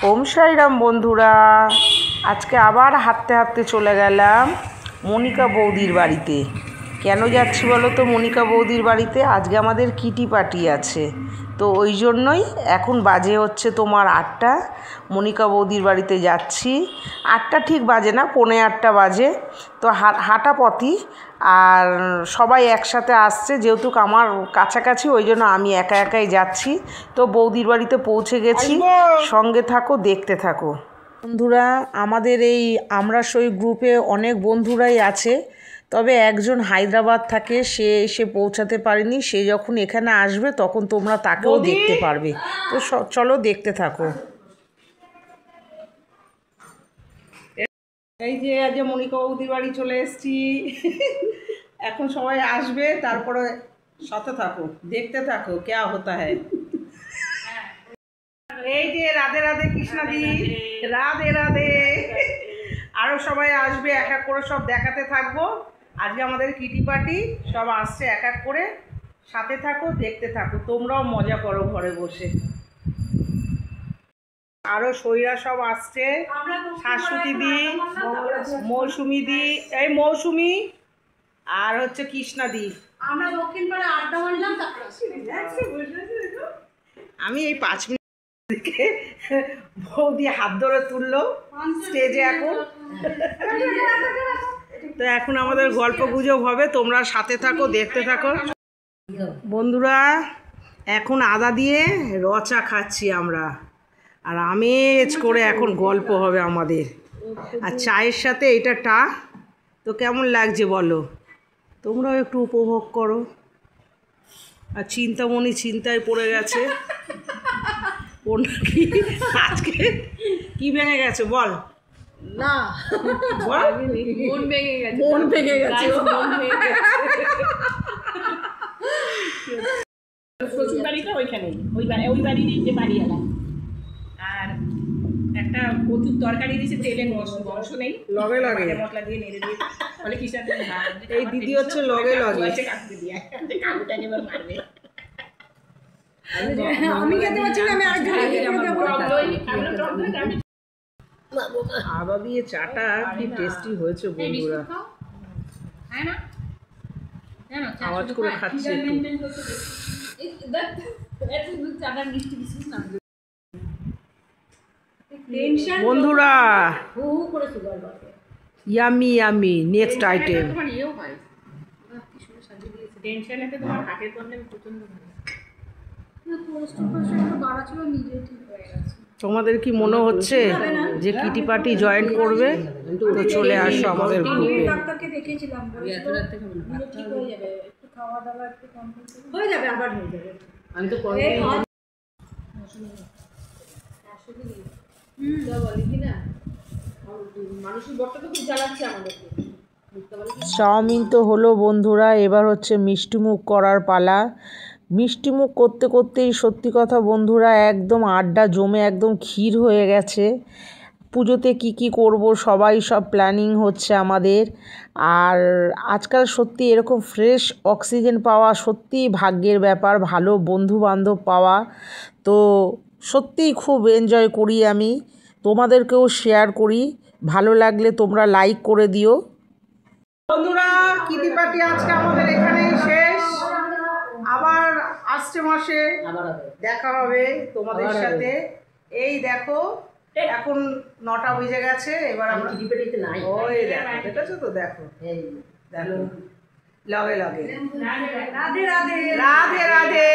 ওম সাইরাম বন্ধুরা, আজকে আবার হাঁটতে হাঁটতে চলে গেলাম মনিকা বৌদির বাড়িতে। কেন যাচ্ছি বলো তো মনিকা বৌদির বাড়িতে? আজকে আমাদের কিটি পার্টি আছে, তো ওই জন্যই এখন বাজে হচ্ছে তোমার 8টা। মনিকা বৌদির বাড়িতে যাচ্ছি। 8টা ঠিক বাজে না, 7:45 বাজে। তো হাঁটা পথই, আর সবাই একসাথে আসছে, যেহেতু আমার কাছাকাছি ওই জন্য আমি একা একাই যাচ্ছি। তো বৌদির বাড়িতে পৌঁছে গেছি, সঙ্গে থাকো, দেখতে থাকো বন্ধুরা। আমাদের এই আমরা সই গ্রুপে অনেক বন্ধুরাই আছে, তবে একজন হায়দ্রাবাদ থাকে, সে এসে পৌঁছাতে পারেনি। সে যখন এখানে আসবে তখন তোমরা তাকেও দেখতে পারবে। তো চলো দেখতে থাকো। এই যে আজ মনিকা বৌদির বাড়ি চলে এসেছি। এখন সবাই আসবে, তারপরে সাথে থাকো, দেখতে থাকো ক্যা হতা হ্যায়। এই যে রাধে রাধে কৃষ্ণাদি, রাধে রাধে। আরো সবাই আসবে, এক এক করে সব দেখাতে থাকবো। আজকে আমাদের কিটি পার্টি, সব আসছে এক এক করে। সাথে থাকো, দেখতে থাকো, তোমরাও মজা করো ঘরে বসে। আরো সইরা সব আসছে, শাশ্বতী দি, মৌসুমি দি, এই মৌসুমি, আর হচ্ছে কৃষ্ণা দি। আমরা দক্ষিণ পাড়ে আড্ডা মারলাম। আমি এই 5 মিনিট থেকে বৌদি হাত ধরে তুললো স্টেজে এখন। তো এখন আমাদের গল্প গুজব হবে, তোমরা সাথে থাকো, দেখতে থাকো বন্ধুরা। এখন আদা দিয়ে রচা খাচ্ছি আমরা, আর আমেজ করে এখন গল্প হবে আমাদের। আর চায়ের সাথে এটা টা। তো কেমন লাগছে বলো, তোমরাও একটু উপভোগ করো। আর চিন্তামণি চিন্তায় পড়ে গেছে। ওর নাকি আজকে কি ভেঙে গেছে বল না, বল। মন ভেঙে গেছে, মন ভেঙে গেছে। শ্বশুর বাড়িটা ওইখানেই, ওই বাড়িরই যে বাড়িওয়ালা। আর একটা প্রচুর তরকারি দিয়েছে, তেলের বংশ নেই, লগে লগে মশলা দিয়ে নেড়ে দিয়ে বলে কিসের এই দিদি হচ্ছে লগে লগে। কাকু দিয়ে কাকুটা এবার মারবে। আমি খেতে পারছি না, আমি আরেকজনকে আদা দিয়ে চাটা কি টেস্টি হয়েছে বন্ধুরা। আওয়াজ করে খাচ্ছি একটু। বন্ধুরা yummy yummy, next item. Tension এতে তোমার হাতের প্রবলেম প্রচন্ড ভালো। তোমাদের কি মনে হচ্ছে যে কিটি পার্টি জয়েন করবে? তো চলে আসো আমাদের গ্রুপে। ডাক্তারকে দেখিয়েছিলাম, বলেছিল ঠিক হয়ে যাবে, একটু খাওয়া দাওয়া একটু কন্ট্রোল হয়ে যাবে, আবার হয়ে যাবে। আমি তো মানুষের বটটা তো খুব জ্বালাচ্ছে আমাদেরকে। চাউমিন তো হলো বন্ধুরা, এবার হচ্ছে মিষ্টিমুখ করার পালা। মিষ্টিমুখ করতে করতেই সত্যি কথা বন্ধুরা, একদম আড্ডা জমে একদম ক্ষীর হয়ে গেছে। পুজোতে কি কি করব সবাই সব প্ল্যানিং হচ্ছে আমাদের। আর আজকাল সত্যি এরকম ফ্রেশ অক্সিজেন পাওয়া সত্যিই ভাগ্যের ব্যাপার, ভালো বন্ধু বান্ধব পাওয়া। তো সত্যিই খুব এনজয় করি আমি, তোমাদেরকেও শেয়ার করি। ভালো লাগলে তোমরা লাইক করে দিও বন্ধুরা। কিটি পার্টি আজকে আমাদের এখানেই শেষ। আবার আসছে মাসে দেখা হবে তোমাদের সাথে। এই দেখো এখন 9টা বেজে গেছে, এবার আমরা কিটি পার্টিতে নাই। ওই দেখো, দেখেছো তো, দেখো দেখো লগে লগে। রাধে রাধে, রাধে রাধে।